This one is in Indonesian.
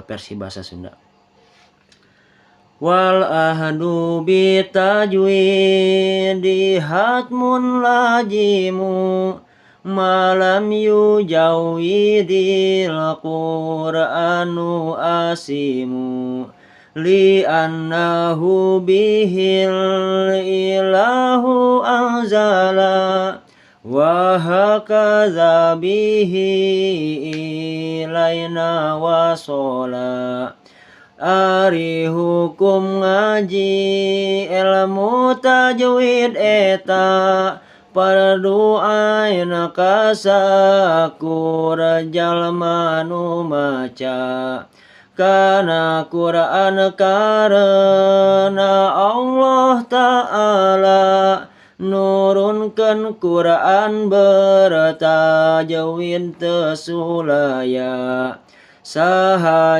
versi bahasa Sunda. Wal ahdu bitajwidi hatmun lajimu malam yujawidil Qur'anu asimu li annahu bihil ilahu anzala wa hakadha bihi ilaina wasola. Ari hukum ngaji ilmu tajwid eta fardu ain kasakur jalma nu maca kana Quran karena Allah Ta'ala nurunkeun Quran bertajwid teu sulaya saha